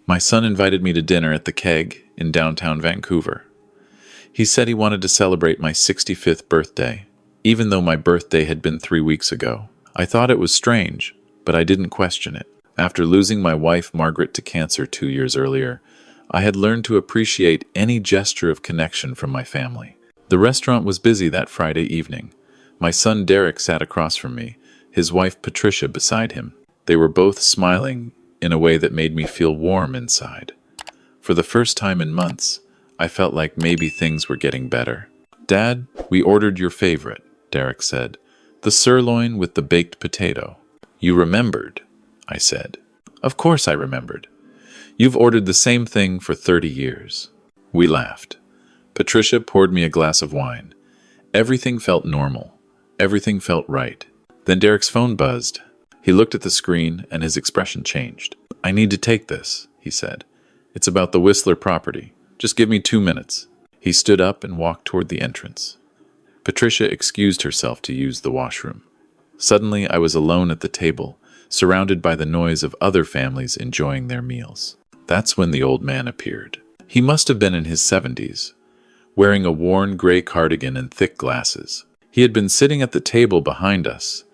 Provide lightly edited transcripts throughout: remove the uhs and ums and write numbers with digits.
My son invited me to dinner at the Keg in downtown Vancouver. He said he wanted to celebrate my 65th birthday, even though my birthday had been 3 weeks ago. I thought it was strange, but I didn't question it. After losing my wife Margaret to cancer 2 years earlier, I had learned to appreciate any gesture of connection from my family. The restaurant was busy that Friday evening. My son Derek sat across from me, his wife Patricia beside him. They were both smiling in a way that made me feel warm inside. For the first time in months, I felt like maybe things were getting better. "Dad, we ordered your favorite," Derek said. "The sirloin with the baked potato." "You remembered," I said. "Of course I remembered. You've ordered the same thing for 30 years. We laughed. Patricia poured me a glass of wine. Everything felt normal. Everything felt right. Then Derek's phone buzzed. He looked at the screen and his expression changed. "I need to take this," he said. "It's about the Whistler property. Just give me 2 minutes." He stood up and walked toward the entrance. Patricia excused herself to use the washroom. Suddenly, I was alone at the table, surrounded by the noise of other families enjoying their meals. That's when the old man appeared. He must have been in his 70s, wearing a worn gray cardigan and thick glasses. He had been sitting at the table behind us.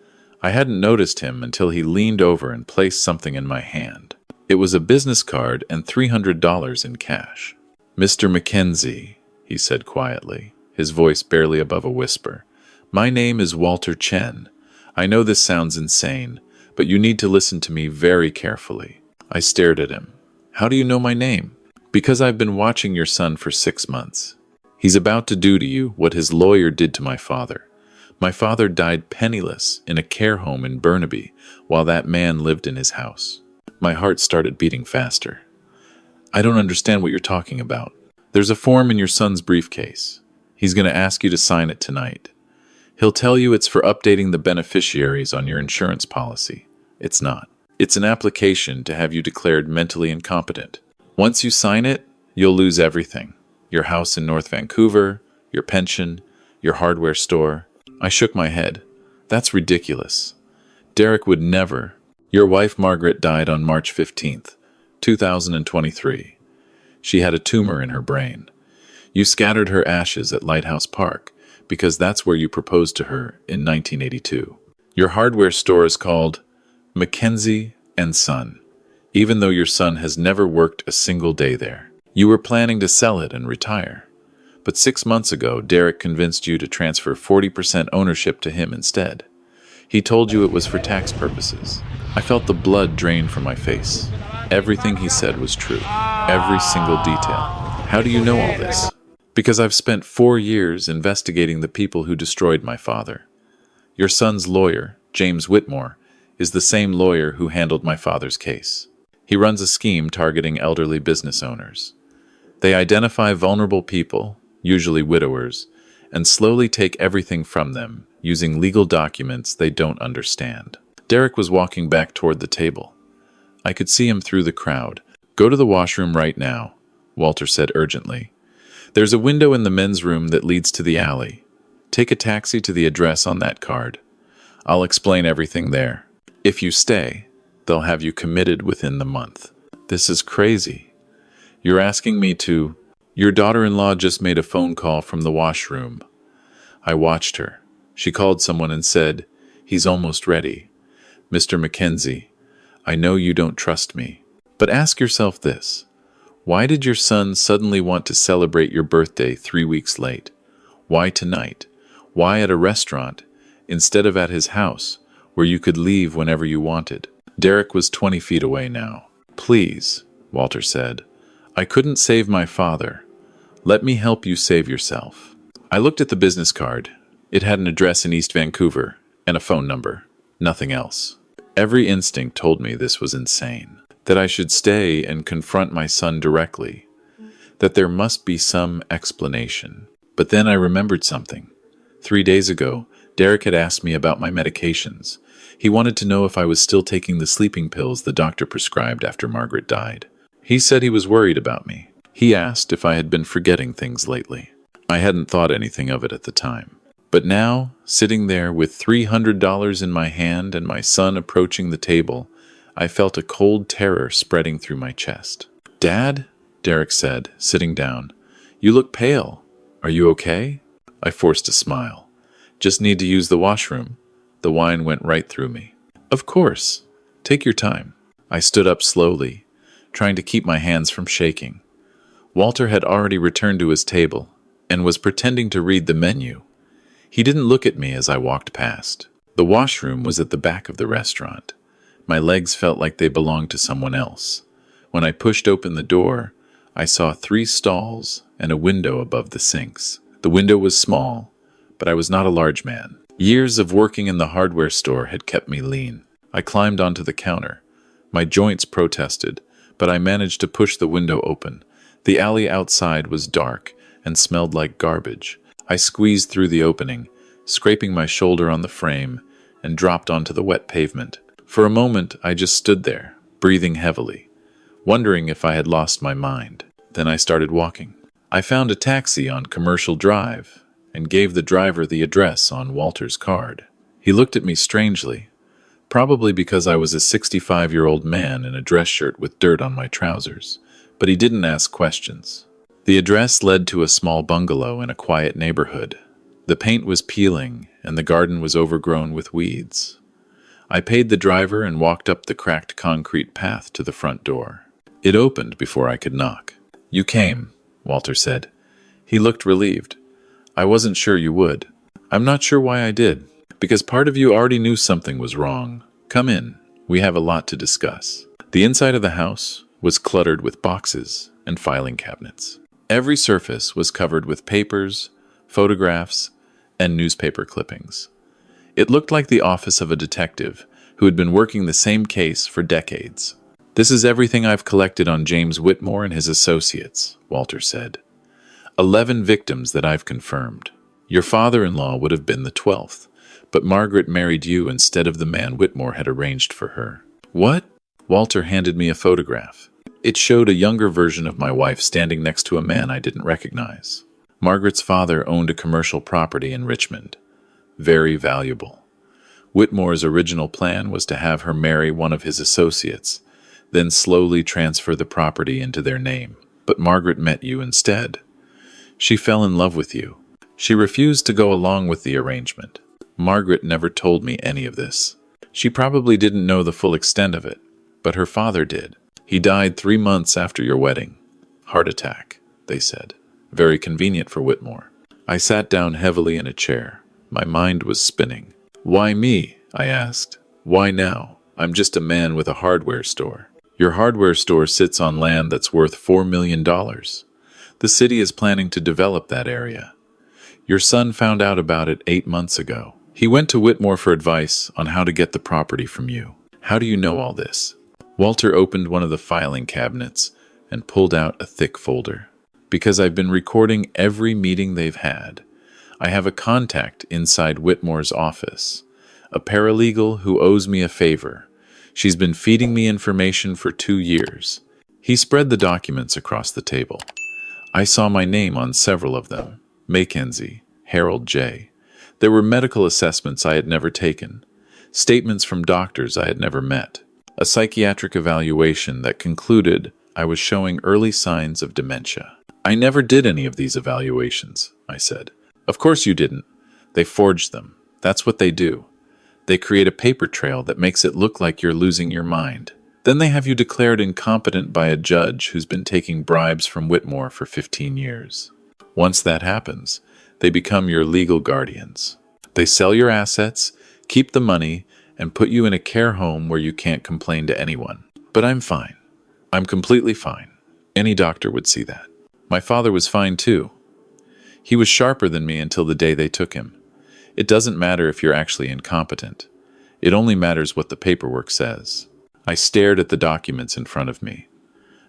I hadn't noticed him until he leaned over and placed something in my hand. It was a business card and $300 in cash. "Mr. Mackenzie," he said quietly, his voice barely above a whisper. "My name is Walter Chen. I know this sounds insane, but you need to listen to me very carefully." I stared at him. "How do you know my name?" "Because I've been watching your son for 6 months. He's about to do to you what his lawyer did to my father. My father died penniless in a care home in Burnaby while that man lived in his house." My heart started beating faster. "I don't understand what you're talking about." "There's a form in your son's briefcase. He's going to ask you to sign it tonight. He'll tell you it's for updating the beneficiaries on your insurance policy. It's not. It's an application to have you declared mentally incompetent. Once you sign it, you'll lose everything. Your house in North Vancouver, your pension, your hardware store." I shook my head. "That's ridiculous. Derek would never." "Your wife Margaret died on March 15th, 2023. She had a tumor in her brain. You scattered her ashes at Lighthouse Park because that's where you proposed to her in 1982. Your hardware store is called Mackenzie and Son, even though your son has never worked a single day there. You were planning to sell it and retire. But 6 months ago, Derek convinced you to transfer 40% ownership to him instead. He told you it was for tax purposes." I felt the blood drain from my face. Everything he said was true. Every single detail. "How do you know all this?" "Because I've spent 4 years investigating the people who destroyed my father. Your son's lawyer, James Whitmore, is the same lawyer who handled my father's case. He runs a scheme targeting elderly business owners. They identify vulnerable people, usually widowers, and slowly take everything from them using legal documents they don't understand." Derek was walking back toward the table. I could see him through the crowd. "Go to the washroom right now," Walter said urgently. "There's a window in the men's room that leads to the alley. Take a taxi to the address on that card. I'll explain everything there. If you stay, they'll have you committed within the month." "This is crazy. You're asking me to—" "Your daughter-in-law just made a phone call from the washroom." I watched her. She called someone and said, "He's almost ready. Mr. Mackenzie, I know you don't trust me, but ask yourself this. Why did your son suddenly want to celebrate your birthday 3 weeks late? Why tonight? Why at a restaurant instead of at his house, where you could leave whenever you wanted?" Derek was 20 feet away now. "Please," Walter said. "I couldn't save my father. Let me help you save yourself." I looked at the business card. It had an address in East Vancouver and a phone number. Nothing else. Every instinct told me this was insane, that I should stay and confront my son directly, that there must be some explanation. But then I remembered something. 3 days ago, Derek had asked me about my medications. He wanted to know if I was still taking the sleeping pills the doctor prescribed after Margaret died. He said he was worried about me. He asked if I had been forgetting things lately. I hadn't thought anything of it at the time. But now, sitting there with $300 in my hand and my son approaching the table, I felt a cold terror spreading through my chest. "Dad," Derek said, sitting down. "You look pale. Are you okay?" I forced a smile. "Just need to use the washroom." The wine went right through me. "Of course. Take your time." I stood up slowly, trying to keep my hands from shaking. Walter had already returned to his table and was pretending to read the menu. He didn't look at me as I walked past. The washroom was at the back of the restaurant. My legs felt like they belonged to someone else. When I pushed open the door, I saw 3 stalls and a window above the sinks. The window was small, but I was not a large man. Years of working in the hardware store had kept me lean. I climbed onto the counter. My joints protested, but I managed to push the window open. The alley outside was dark and smelled like garbage. I squeezed through the opening, scraping my shoulder on the frame, and dropped onto the wet pavement. For a moment, I just stood there, breathing heavily, wondering if I had lost my mind. Then I started walking. I found a taxi on Commercial Drive and gave the driver the address on Walter's card. He looked at me strangely, probably because I was a 65-year-old man in a dress shirt with dirt on my trousers, but he didn't ask questions. The address led to a small bungalow in a quiet neighborhood. The paint was peeling, and the garden was overgrown with weeds. I paid the driver and walked up the cracked concrete path to the front door. It opened before I could knock. "You came," Walter said. He looked relieved. "I wasn't sure you would." "I'm not sure why I did. Because part of you already knew something was wrong. Come in. We have a lot to discuss." The inside of the house was cluttered with boxes and filing cabinets. Every surface was covered with papers, photographs, and newspaper clippings. It looked like the office of a detective who had been working the same case for decades. "This is everything I've collected on James Whitmore and his associates," Walter said. 11 victims that I've confirmed. Your father-in-law would have been the 12th, but Margaret married you instead of the man Whitmore had arranged for her." "What?" Walter handed me a photograph. It showed a younger version of my wife standing next to a man I didn't recognize. Margaret's father owned a commercial property in Richmond. Very valuable. Whitmore's original plan was to have her marry one of his associates, then slowly transfer the property into their name. But Margaret met you instead. She fell in love with you. She refused to go along with the arrangement. Margaret never told me any of this. She probably didn't know the full extent of it, but her father did. He died 3 months after your wedding. Heart attack, they said. Very convenient for Whitmore. I sat down heavily in a chair. My mind was spinning. "Why me?" I asked. "Why now? I'm just a man with a hardware store." "Your hardware store sits on land that's worth $4 million. The city is planning to develop that area. Your son found out about it 8 months ago. He went to Whitmore for advice on how to get the property from you. How do you know all this?" Walter opened one of the filing cabinets and pulled out a thick folder. "Because I've been recording every meeting they've had. I have a contact inside Whitmore's office, a paralegal who owes me a favor. She's been feeding me information for 2 years." He spread the documents across the table. I saw my name on several of them. Mackenzie, Harold J. There were medical assessments I had never taken, statements from doctors I had never met, a psychiatric evaluation that concluded I was showing early signs of dementia. "I never did any of these evaluations," I said. "Of course you didn't. They forged them. That's what they do. They create a paper trail that makes it look like you're losing your mind. Then they have you declared incompetent by a judge who's been taking bribes from Whitmore for 15 years. Once that happens, they become your legal guardians. They sell your assets, keep the money, and put you in a care home where you can't complain to anyone. But I'm fine. I'm completely fine. Any doctor would see that. My father was fine too. He was sharper than me until the day they took him. It doesn't matter if you're actually incompetent. It only matters what the paperwork says." I stared at the documents in front of me.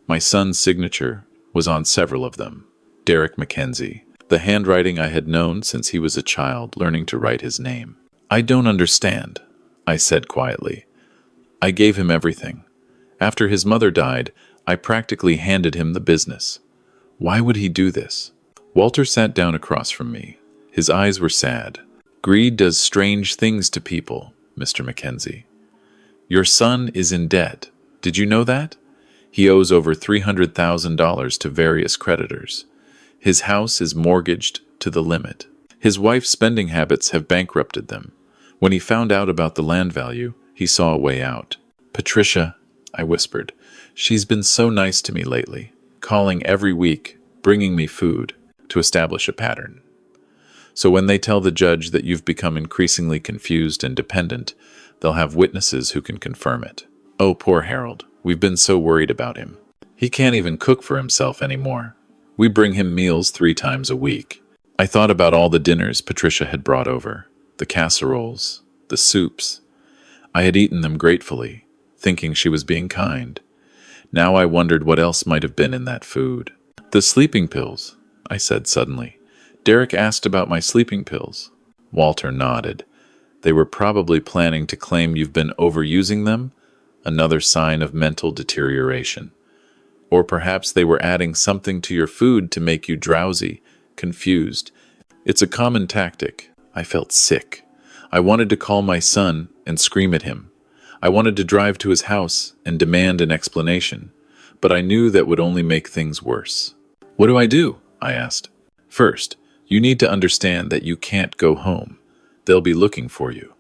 My son's signature was on several of them. Derek Mackenzie, the handwriting I had known since he was a child, learning to write his name. "I don't understand," I said quietly. "I gave him everything. After his mother died, I practically handed him the business. Why would he do this?" Walter sat down across from me. His eyes were sad. "Greed does strange things to people, Mr. Mackenzie. Your son is in debt. Did you know that? He owes over $300,000 to various creditors. His house is mortgaged to the limit. His wife's spending habits have bankrupted them. When he found out about the land value, he saw a way out. "Patricia," I whispered, "she's been so nice to me lately, calling every week, bringing me food, to establish a pattern. So when they tell the judge that you've become increasingly confused and dependent, they'll have witnesses who can confirm it. Oh, poor Harold. We've been so worried about him. He can't even cook for himself anymore. We bring him meals 3 times a week." I thought about all the dinners Patricia had brought over, the casseroles, the soups. I had eaten them gratefully, thinking she was being kind. Now I wondered what else might have been in that food. "The sleeping pills," I said suddenly. "Derek asked about my sleeping pills." Walter nodded. "They were probably planning to claim you've been overusing them, another sign of mental deterioration. Or perhaps they were adding something to your food to make you drowsy, confused. It's a common tactic." I felt sick. I wanted to call my son and scream at him. I wanted to drive to his house and demand an explanation, but I knew that would only make things worse. "What do I do?" I asked. "First, you need to understand that you can't go home. They'll be looking for you.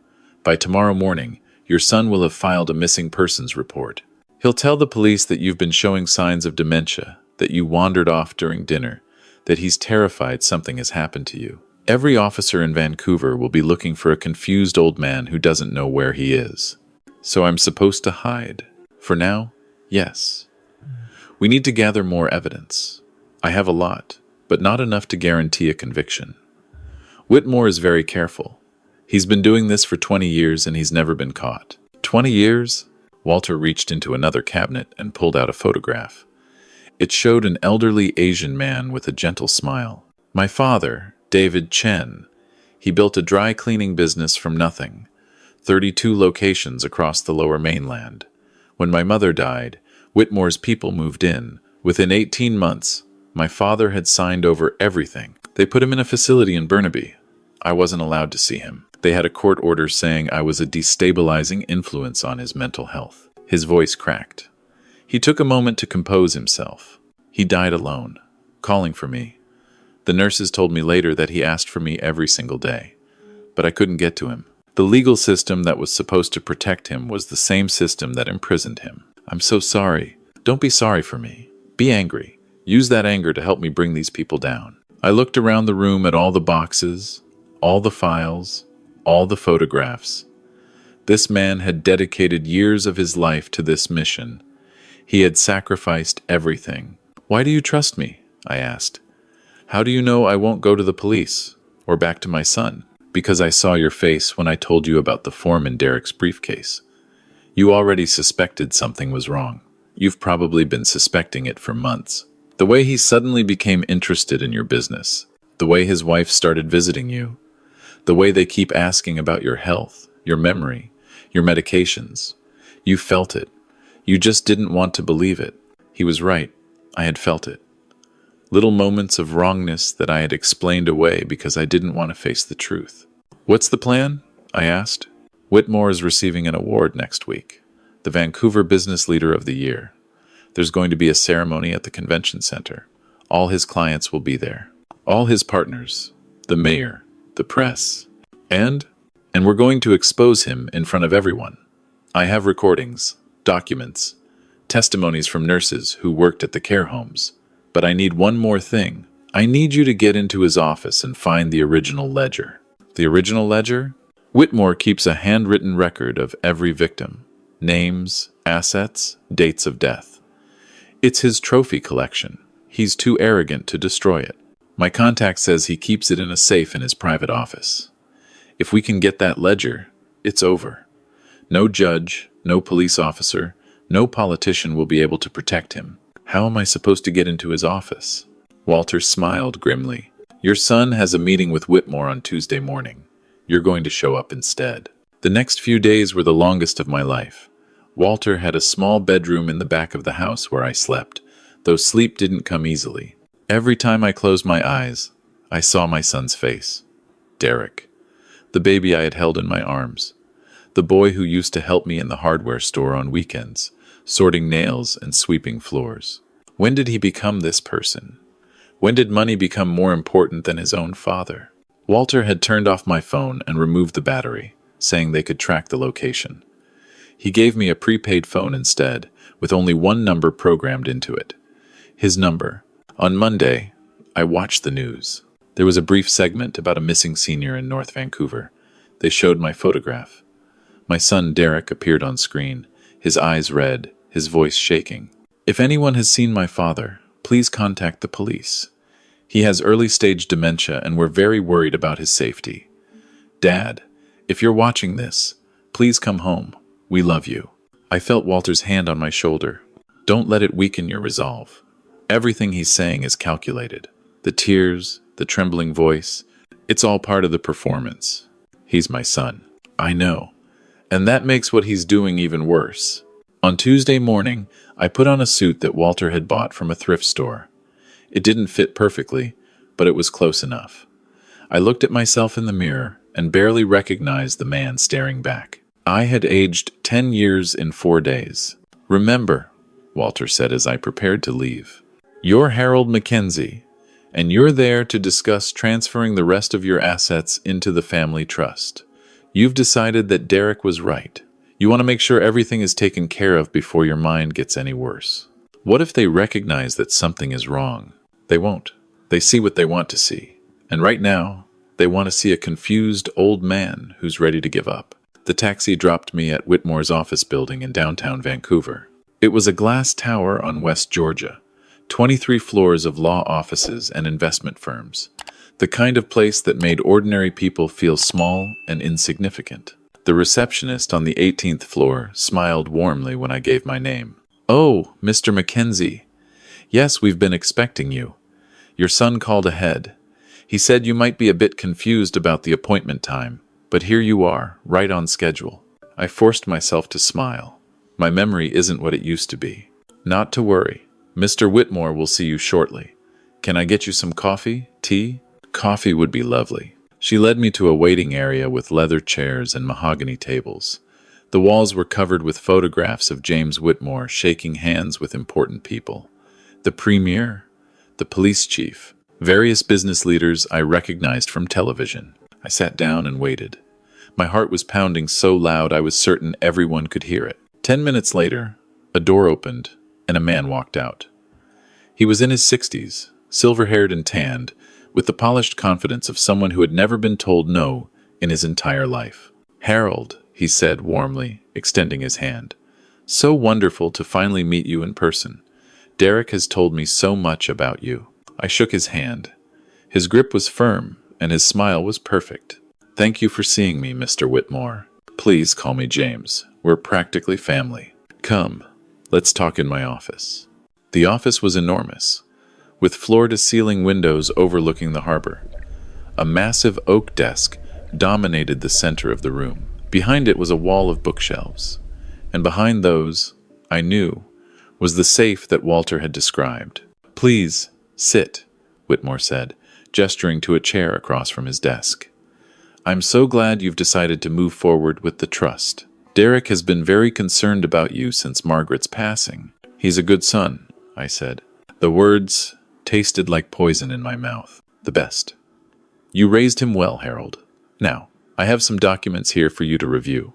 By tomorrow morning, your son will have filed a missing persons report. He'll tell the police that you've been showing signs of dementia, that you wandered off during dinner, that he's terrified something has happened to you. Every officer in Vancouver will be looking for a confused old man who doesn't know where he is. So I'm supposed to hide? For now, yes. We need to gather more evidence. I have a lot, but not enough to guarantee a conviction. Whitmore is very careful. He's been doing this for 20 years and he's never been caught." 20 years? Walter reached into another cabinet and pulled out a photograph. It showed an elderly Asian man with a gentle smile. "My father, David Chen. He built a dry cleaning business from nothing. 32 locations across the Lower Mainland. When my mother died, Whitmore's people moved in. Within 18 months, my father had signed over everything. They put him in a facility in Burnaby. I wasn't allowed to see him. They had a court order saying I was a destabilizing influence on his mental health." His voice cracked. He took a moment to compose himself. "He died alone, calling for me. The nurses told me later that he asked for me every single day, but I couldn't get to him. The legal system that was supposed to protect him was the same system that imprisoned him. I'm so sorry. Don't be sorry for me. Be angry. Use that anger to help me bring these people down." I looked around the room at all the boxes, all the files, all the photographs. This man had dedicated years of his life to this mission. He had sacrificed everything. "Why do you trust me?" I asked. "How do you know I won't go to the police or back to my son?" "Because I saw your face when I told you about the form in Derek's briefcase. You already suspected something was wrong. You've probably been suspecting it for months. The way he suddenly became interested in your business, the way his wife started visiting you, the way they keep asking about your health, your memory, your medications. You felt it. You just didn't want to believe it." He was right. I had felt it. Little moments of wrongness that I had explained away because I didn't want to face the truth. "What's the plan?" I asked. "Whitmore is receiving an award next week. The Vancouver Business Leader of the Year. There's going to be a ceremony at the convention center. All his clients will be there. All his partners. The mayor. The press. And we're going to expose him in front of everyone. I have recordings, documents, testimonies from nurses who worked at the care homes. But I need one more thing. I need you to get into his office and find the original ledger." "The original ledger?" "Whitmore keeps a handwritten record of every victim. Names, assets, dates of death. It's his trophy collection. He's too arrogant to destroy it. My contact says he keeps it in a safe in his private office. If we can get that ledger, it's over. No judge, no police officer, no politician will be able to protect him. How am I supposed to get into his office?" Walter smiled grimly. "Your son has a meeting with Whitmore on Tuesday morning. You're going to show up instead." The next few days were the longest of my life. Walter had a small bedroom in the back of the house where I slept, though sleep didn't come easily. Every time I closed my eyes, I saw my son's face. Derek. The baby I had held in my arms. The boy who used to help me in the hardware store on weekends, sorting nails and sweeping floors. When did he become this person? When did money become more important than his own father? Walter had turned off my phone and removed the battery, saying they could track the location. He gave me a prepaid phone instead, with only one number programmed into it. His number. On Monday, I watched the news. There was a brief segment about a missing senior in North Vancouver. They showed my photograph. My son Derek appeared on screen, his eyes red, his voice shaking. If anyone has seen my father, please contact the police. He has early-stage dementia and we're very worried about his safety. Dad, if you're watching this, please come home. We love you. I felt Walter's hand on my shoulder. Don't let it weaken your resolve. Everything he's saying is calculated. The tears, the trembling voice, it's all part of the performance. He's my son. I know. And that makes what he's doing even worse. On Tuesday morning, I put on a suit that Walter had bought from a thrift store. It didn't fit perfectly, but it was close enough. I looked at myself in the mirror and barely recognized the man staring back. I had aged 10 years in 4 days. Remember, Walter said as I prepared to leave, you're Harold Mackenzie, and you're there to discuss transferring the rest of your assets into the family trust. You've decided that Derek was right. You want to make sure everything is taken care of before your mind gets any worse. What if they recognize that something is wrong? They won't. They see what they want to see. And right now, they want to see a confused old man who's ready to give up. The taxi dropped me at Whitmore's office building in downtown Vancouver. It was a glass tower on West Georgia, 23 floors of law offices and investment firms, the kind of place that made ordinary people feel small and insignificant. The receptionist on the 18th floor smiled warmly when I gave my name. "Oh, Mr. Mackenzie. Yes, we've been expecting you. Your son called ahead. He said you might be a bit confused about the appointment time, but here you are, right on schedule." I forced myself to smile. My memory isn't what it used to be. "Not to worry. Mr. Whitmore will see you shortly. Can I get you some coffee? Tea?" Coffee would be lovely. She led me to a waiting area with leather chairs and mahogany tables. The walls were covered with photographs of James Whitmore shaking hands with important people. The premier, the police chief, various business leaders I recognized from television. I sat down and waited. My heart was pounding so loud I was certain everyone could hear it. 10 minutes later, a door opened and a man walked out. He was in his 60s, silver-haired and tanned, with the polished confidence of someone who had never been told no in his entire life. "Harold," he said warmly, extending his hand. "So wonderful to finally meet you in person. Derek has told me so much about you." I shook his hand. His grip was firm, and his smile was perfect. "Thank you for seeing me, Mr. Whitmore. Please call me James. We're practically family. Come, let's talk in my office." The office was enormous, with floor-to-ceiling windows overlooking the harbor. A massive oak desk dominated the center of the room. Behind it was a wall of bookshelves, and behind those, I knew, was the safe that Walter had described. "Please, sit," Whitmore said, gesturing to a chair across from his desk. "I'm so glad you've decided to move forward with the trust. Derek has been very concerned about you since Margaret's passing. He's a good son," I said. The words tasted like poison in my mouth. "The best. You raised him well, Harold. Now, I have some documents here for you to review.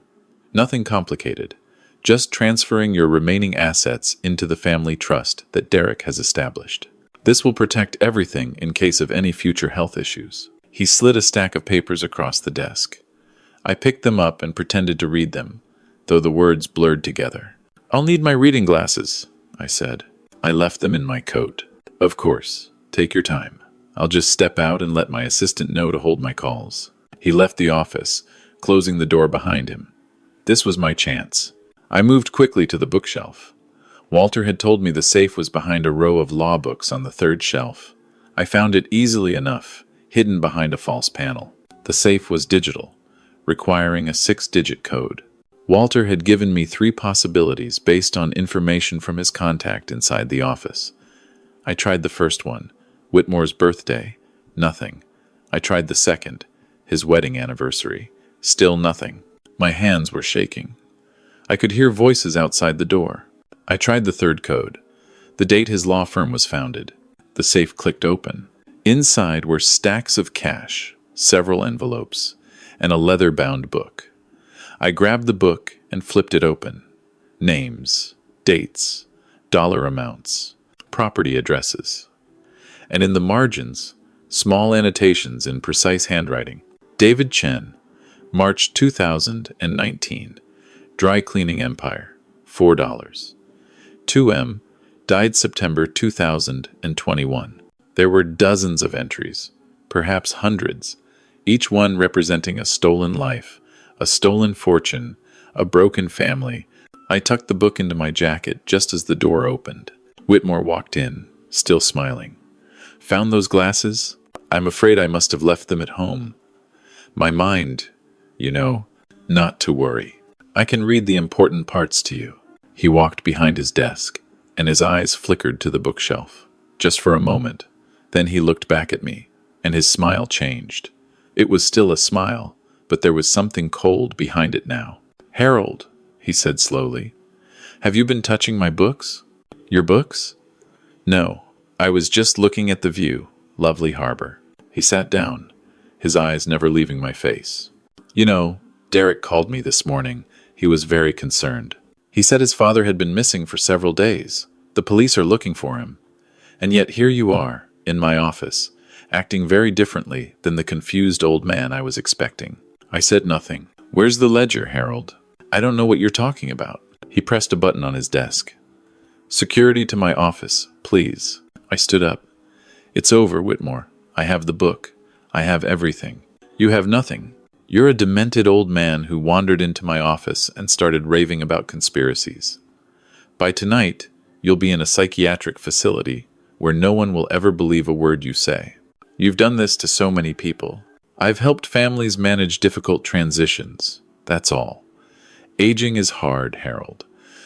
Nothing complicated. Just transferring your remaining assets into the family trust that Derek has established. This will protect everything in case of any future health issues." He slid a stack of papers across the desk. I picked them up and pretended to read them, though the words blurred together. "I'll need my reading glasses," I said. I left them in my coat. "Of course. Take your time. I'll just step out and let my assistant know to hold my calls." He left the office, closing the door behind him. This was my chance. I moved quickly to the bookshelf. Walter had told me the safe was behind a row of law books on the third shelf. I found it easily enough, hidden behind a false panel. The safe was digital, requiring a 6-digit code. Walter had given me 3 possibilities based on information from his contact inside the office. I tried the first one, Whitmore's birthday. Nothing. I tried the second, his wedding anniversary. Still nothing. My hands were shaking. I could hear voices outside the door. I tried the third code, the date his law firm was founded. The safe clicked open. Inside were stacks of cash, several envelopes, and a leather-bound book. I grabbed the book and flipped it open. Names, dates, dollar amounts, property addresses. And in the margins, small annotations in precise handwriting. David Chen, March 2019, Dry Cleaning Empire, $4. 2M, died September 2021. There were dozens of entries, perhaps hundreds, each one representing a stolen life, a stolen fortune, a broken family. I tucked the book into my jacket just as the door opened. Whitmore walked in, still smiling. Found those glasses? I'm afraid I must have left them at home. My mind, not to worry. I can read the important parts to you. He walked behind his desk, and his eyes flickered to the bookshelf. Just for a moment. Then he looked back at me, and his smile changed. It was still a smile, but there was something cold behind it now. Harold, he said slowly, have you been touching my books? Your books? No, I was just looking at the view, lovely harbor. He sat down, his eyes never leaving my face. Derek called me this morning. He was very concerned. He said his father had been missing for several days. The police are looking for him. And yet here you are, in my office, acting very differently than the confused old man I was expecting. I said nothing. Where's the ledger, Harold? I don't know what you're talking about. He pressed a button on his desk. Security to my office, please. I stood up. It's over, Whitmore. I have the book. I have everything. You have nothing. You're a demented old man who wandered into my office and started raving about conspiracies. By tonight, you'll be in a psychiatric facility where no one will ever believe a word you say. You've done this to so many people. I've helped families manage difficult transitions. That's all. Aging is hard, Harold.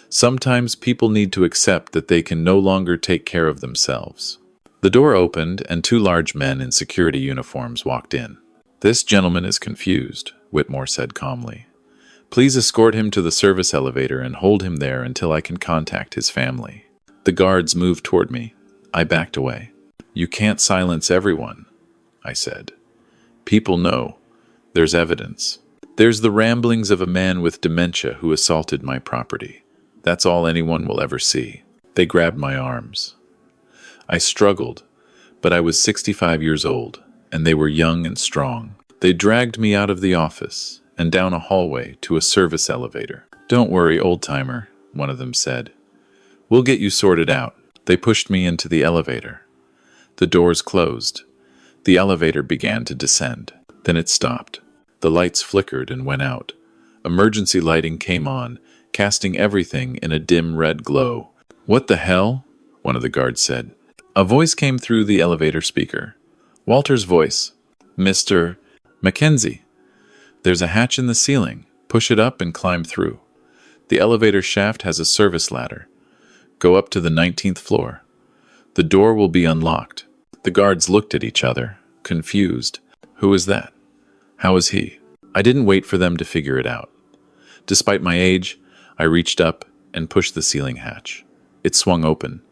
Sometimes people need to accept that they can no longer take care of themselves. The door opened and two large men in security uniforms walked in. This gentleman is confused, Whitmore said calmly. Please escort him to the service elevator and hold him there until I can contact his family. The guards moved toward me. I backed away. You can't silence everyone, I said. People know. There's evidence. There's the ramblings of a man with dementia who assaulted my property. That's all anyone will ever see. They grabbed my arms. I struggled, but I was 65 years old, and they were young and strong. They dragged me out of the office and down a hallway to a service elevator. Don't worry, old-timer, one of them said. We'll get you sorted out. They pushed me into the elevator. The doors closed. The elevator began to descend. Then it stopped. The lights flickered and went out. Emergency lighting came on, casting everything in a dim red glow. What the hell? One of the guards said. A voice came through the elevator speaker. Walter's voice. Mr. Mackenzie. There's a hatch in the ceiling. Push it up and climb through. The elevator shaft has a service ladder. Go up to the 19th floor. The door will be unlocked. The guards looked at each other, confused. Who is that? How is he? I didn't wait for them to figure it out. Despite my age, I reached up and pushed the ceiling hatch. It swung open.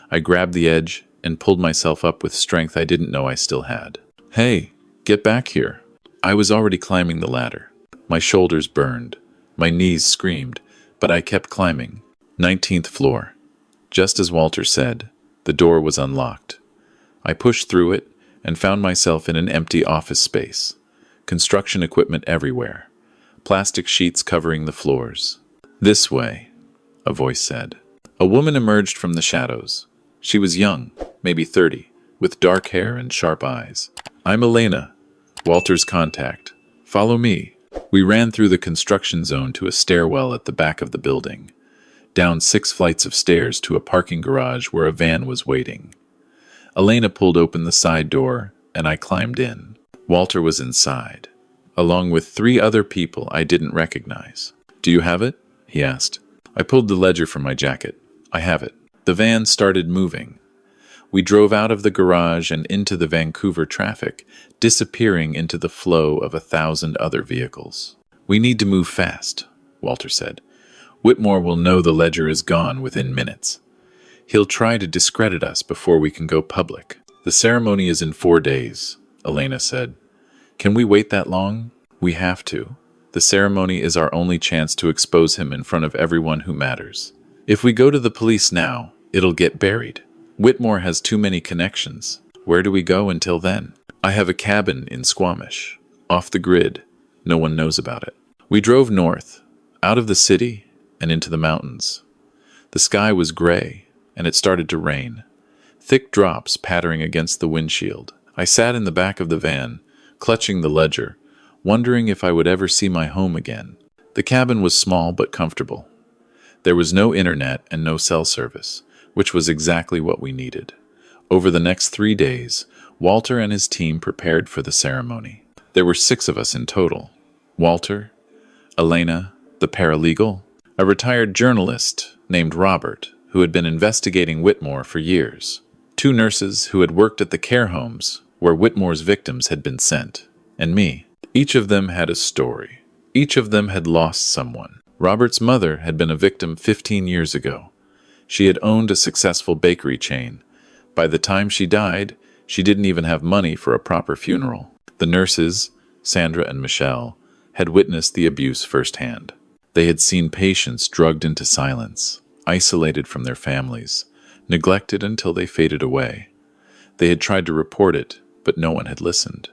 I grabbed the edge and pulled myself up with strength I didn't know I still had. Hey, get back here. I was already climbing the ladder. My shoulders burned. My knees screamed, but I kept climbing. 19th floor. Just as Walter said, the door was unlocked. I pushed through it and found myself in an empty office space. Construction equipment everywhere. Plastic sheets covering the floors. This way, a voice said. A woman emerged from the shadows. She was young, maybe 30, with dark hair and sharp eyes. I'm Elena, Walter's contact. Follow me. We ran through the construction zone to a stairwell at the back of the building, down 6 flights of stairs to a parking garage where a van was waiting. Elena pulled open the side door, and I climbed in. Walter was inside, along with 3 other people I didn't recognize. Do you have it? He asked. I pulled the ledger from my jacket. I have it. The van started moving. We drove out of the garage and into the Vancouver traffic, disappearing into the flow of 1,000 other vehicles. We need to move fast, Walter said. Whitmore will know the ledger is gone within minutes. He'll try to discredit us before we can go public. The ceremony is in 4 days, Elena said. Can we wait that long? We have to. The ceremony is our only chance to expose him in front of everyone who matters. If we go to the police now, it'll get buried. Whitmore has too many connections. Where do we go until then? I have a cabin in Squamish, off the grid. No one knows about it. We drove north, out of the city, and into the mountains. The sky was gray, and it started to rain. Thick drops pattering against the windshield. I sat in the back of the van, clutching the ledger, wondering if I would ever see my home again. The cabin was small but comfortable. There was no internet and no cell service, which was exactly what we needed. Over the next 3 days, Walter and his team prepared for the ceremony. There were 6 of us in total. Walter, Elena, the paralegal, a retired journalist named Robert, who had been investigating Whitmore for years, 2 nurses who had worked at the care homes where Whitmore's victims had been sent, and me. Each of them had a story. Each of them had lost someone. Robert's mother had been a victim 15 years ago. She had owned a successful bakery chain. By the time she died, she didn't even have money for a proper funeral. The nurses, Sandra and Michelle, had witnessed the abuse firsthand. They had seen patients drugged into silence, isolated from their families, neglected until they faded away. They had tried to report it, but no one had listened.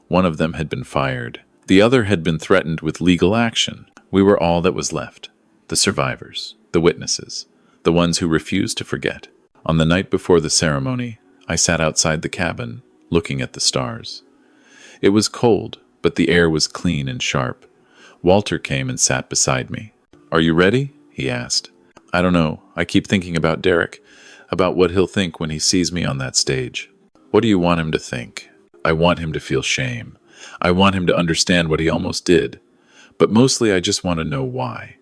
One of them had been fired. The other had been threatened with legal action. We were all that was left. The survivors, the witnesses, the ones who refused to forget. On the night before the ceremony, I sat outside the cabin, looking at the stars. It was cold, but the air was clean and sharp. Walter came and sat beside me. "Are you ready?" he asked. "I don't know. I keep thinking about Derek, about what he'll think when he sees me on that stage." "What do you want him to think?" "I want him to feel shame. I want him to understand what he almost did. But mostly I just want to know why.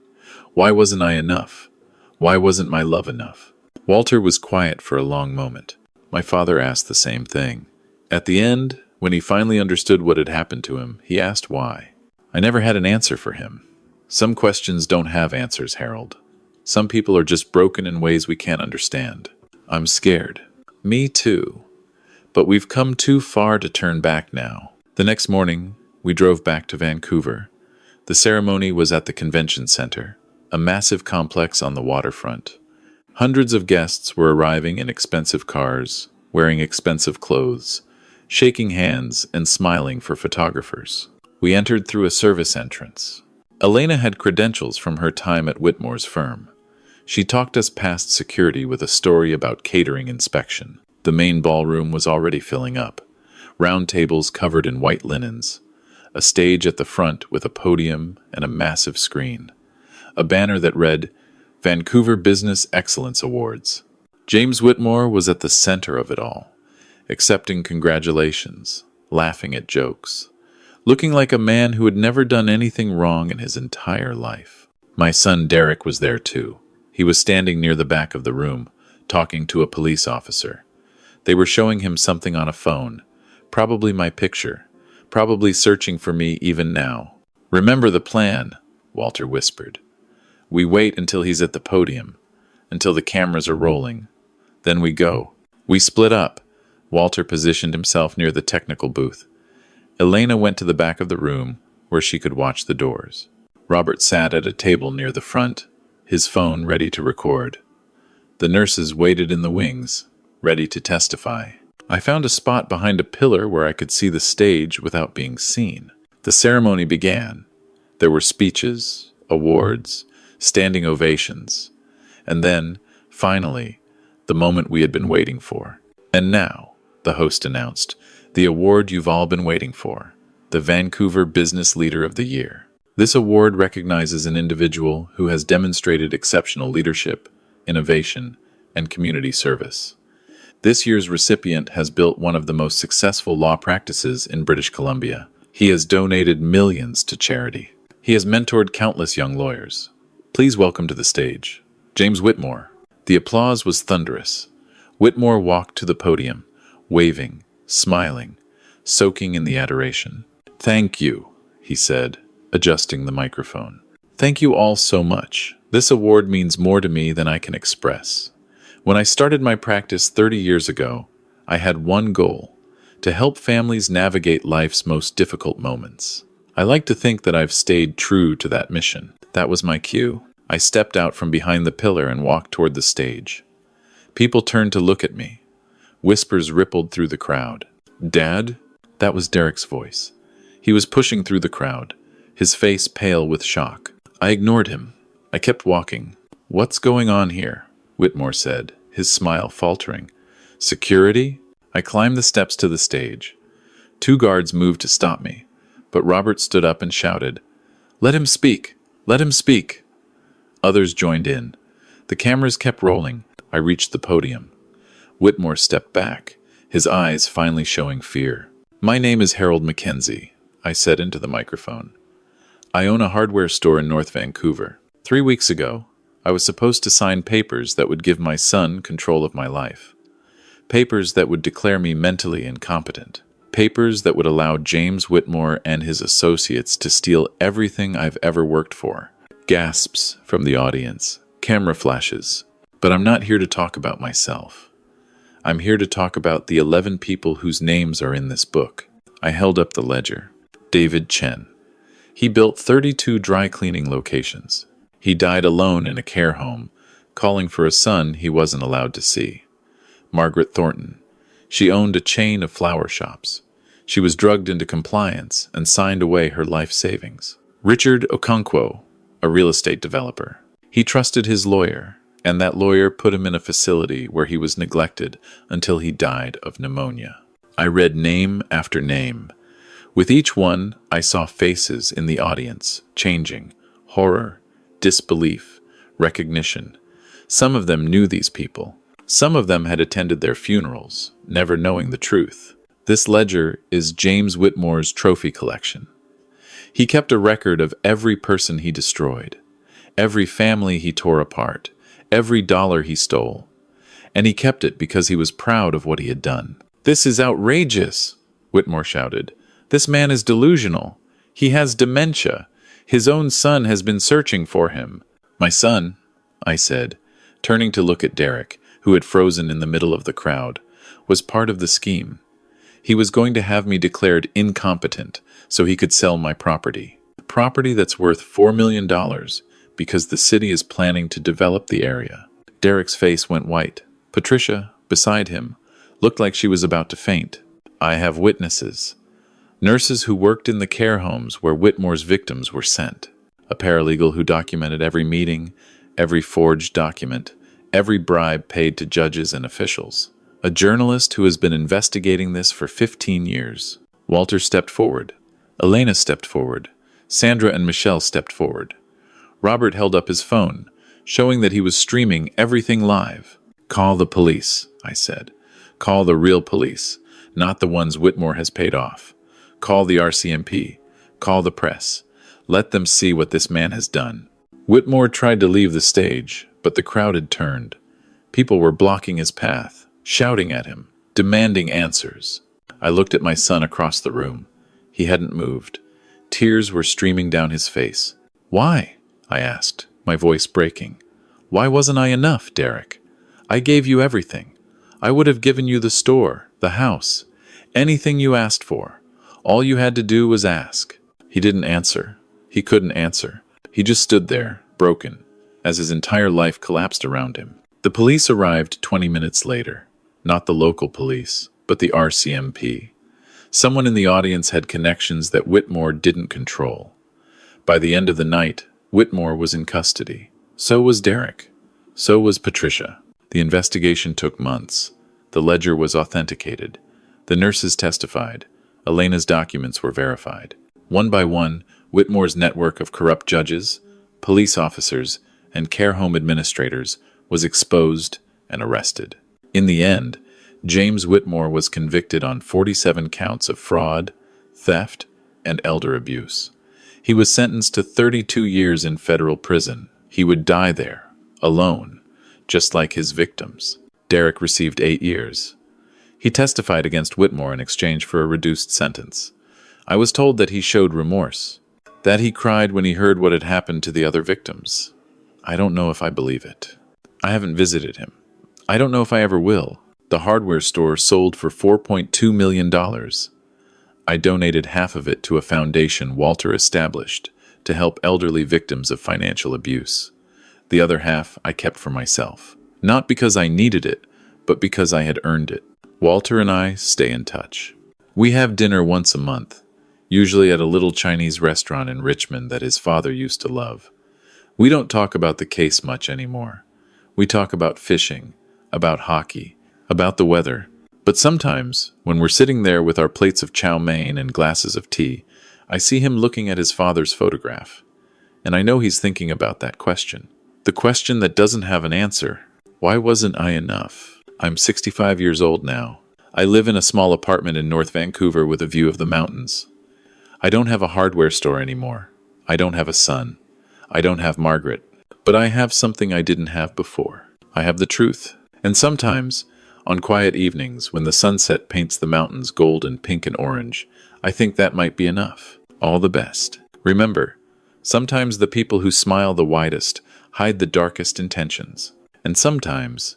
Why wasn't I enough? Why wasn't my love enough?" Walter was quiet for a long moment. My father asked the same thing. At the end, when he finally understood what had happened to him, he asked why. I never had an answer for him. Some questions don't have answers, Harold. Some people are just broken in ways we can't understand. I'm scared. Me too. But we've come too far to turn back now. The next morning, we drove back to Vancouver. The ceremony was at the convention center, a massive complex on the waterfront. Hundreds of guests were arriving in expensive cars, wearing expensive clothes, shaking hands and smiling for photographers. We entered through a service entrance. Elena had credentials from her time at Whitmore's firm. She talked us past security with a story about catering inspection. The main ballroom was already filling up. Round tables covered in white linens. A stage at the front with a podium and a massive screen. A banner that read, Vancouver Business Excellence Awards. James Whitmore was at the center of it all, accepting congratulations, laughing at jokes, looking like a man who had never done anything wrong in his entire life. My son Derek was there too. He was standing near the back of the room, talking to a police officer. They were showing him something on a phone, probably my picture, probably searching for me even now. "Remember the plan," Walter whispered. "We wait until he's at the podium, until the cameras are rolling. Then we go." We split up. Walter positioned himself near the technical booth. Elena went to the back of the room, where she could watch the doors. Robert sat at a table near the front, his phone ready to record. The nurses waited in the wings, ready to testify. I found a spot behind a pillar where I could see the stage without being seen. The ceremony began. There were speeches, awards, standing ovations, and then, finally, the moment we had been waiting for. "And now," the host announced, "the award you've all been waiting for, the Vancouver Business Leader of the Year. This award recognizes an individual who has demonstrated exceptional leadership, innovation, and community service. This year's recipient has built one of the most successful law practices in British Columbia. He has donated millions to charity. He has mentored countless young lawyers. Please welcome to the stage, James Whitmore." The applause was thunderous. Whitmore walked to the podium, waving, smiling, soaking in the adoration. "Thank you," he said, adjusting the microphone. Thank you all so much. This award means more to me than I can express. When I started my practice 30 years ago, I had one goal: to help families navigate life's most difficult moments. I like to think that I've stayed true to that mission. That was my cue. I stepped out from behind the pillar and walked toward the stage. People turned to look at me. Whispers rippled through the crowd. "Dad?" That was Derek's voice. He was pushing through the crowd, his face pale with shock. I ignored him. I kept walking. "What's going on here?" Whitmore said, his smile faltering. "Security?" I climbed the steps to the stage. 2 guards moved to stop me, but Robert stood up and shouted, "Let him speak! Let him speak!" Others joined in. The cameras kept rolling. I reached the podium. Whitmore stepped back, his eyes finally showing fear. "My name is Harold Mackenzie," I said into the microphone. "I own a hardware store in North Vancouver. 3 weeks ago, I was supposed to sign papers that would give my son control of my life. Papers that would declare me mentally incompetent. Papers that would allow James Whitmore and his associates to steal everything I've ever worked for." Gasps from the audience, camera flashes. But I'm not here to talk about myself. I'm here to talk about the 11 people whose names are in this book. I held up the ledger. David Chen. He built 32 dry cleaning locations. He died alone in a care home, calling for a son he wasn't allowed to see. Margaret Thornton. She owned a chain of flower shops. She was drugged into compliance and signed away her life savings. Richard Okonkwo, a real estate developer. He trusted his lawyer, and that lawyer put him in a facility where he was neglected until he died of pneumonia. I read name after name. With each one, I saw faces in the audience, changing. Horror, disbelief, recognition. Some of them knew these people. Some of them had attended their funerals, never knowing the truth. This ledger is James Whitmore's trophy collection. He kept a record of every person he destroyed, every family he tore apart, every dollar he stole. And he kept it because he was proud of what he had done. "This is outrageous," Whitmore shouted. "This man is delusional. He has dementia. His own son has been searching for him." "My son," I said, turning to look at Derek, who had frozen in the middle of the crowd, was part of the scheme. He was going to have me declared incompetent so he could sell my property. Property that's worth $4 million because the city is planning to develop the area. Derek's face went white. Patricia, beside him, looked like she was about to faint. I have witnesses. Nurses who worked in the care homes where Whitmore's victims were sent. A paralegal who documented every meeting, every forged document, every bribe paid to judges and officials. A journalist who has been investigating this for 15 years. Walter stepped forward. Elena stepped forward. Sandra and Michelle stepped forward. Robert held up his phone, showing that he was streaming everything live. "Call the police," I said. "Call the real police, not the ones Whitmore has paid off. Call the RCMP. Call the press. Let them see what this man has done." Whitmore tried to leave the stage, but the crowd had turned. People were blocking his path, shouting at him, demanding answers. I looked at my son across the room. He hadn't moved. Tears were streaming down his face. "Why?" I asked, my voice breaking. "Why wasn't I enough, Derek? I gave you everything. I would have given you the store, the house, anything you asked for. All you had to do was ask." He didn't answer. He couldn't answer. He just stood there, broken, as his entire life collapsed around him. The police arrived 20 minutes later. Not the local police, but the RCMP. Someone in the audience had connections that Whitmore didn't control. By the end of the night, Whitmore was in custody. So was Derek. So was Patricia. The investigation took months. The ledger was authenticated. The nurses testified. Elena's documents were verified. One by one, Whitmore's network of corrupt judges, police officers, and care home administrators was exposed and arrested. In the end, James Whitmore was convicted on 47 counts of fraud, theft, and elder abuse. He was sentenced to 32 years in federal prison. He would die there, alone, just like his victims. Derek received 8 years. He testified against Whitmore in exchange for a reduced sentence. I was told that he showed remorse. That he cried when he heard what had happened to the other victims. I don't know if I believe it. I haven't visited him. I don't know if I ever will. The hardware store sold for $4.2 million. I donated half of it to a foundation Walter established to help elderly victims of financial abuse. The other half I kept for myself. Not because I needed it, but because I had earned it. Walter and I stay in touch. We have dinner once a month, usually at a little Chinese restaurant in Richmond that his father used to love. We don't talk about the case much anymore. We talk about fishing, about hockey, about the weather. But sometimes, when we're sitting there with our plates of chow mein and glasses of tea, I see him looking at his father's photograph. And I know he's thinking about that question. The question that doesn't have an answer. Why wasn't I enough? I'm 65 years old now. I live in a small apartment in North Vancouver with a view of the mountains. I don't have a hardware store anymore. I don't have a son. I don't have Margaret. But I have something I didn't have before. I have the truth. And sometimes, on quiet evenings when the sunset paints the mountains gold and pink and orange, I think that might be enough. All the best. Remember, sometimes the people who smile the widest hide the darkest intentions. And sometimes,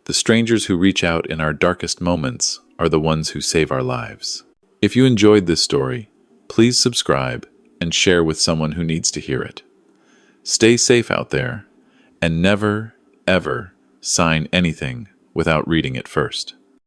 the strangers who reach out in our darkest moments are the ones who save our lives. If you enjoyed this story, please subscribe and share with someone who needs to hear it. Stay safe out there, and never, ever sign anything without reading it first.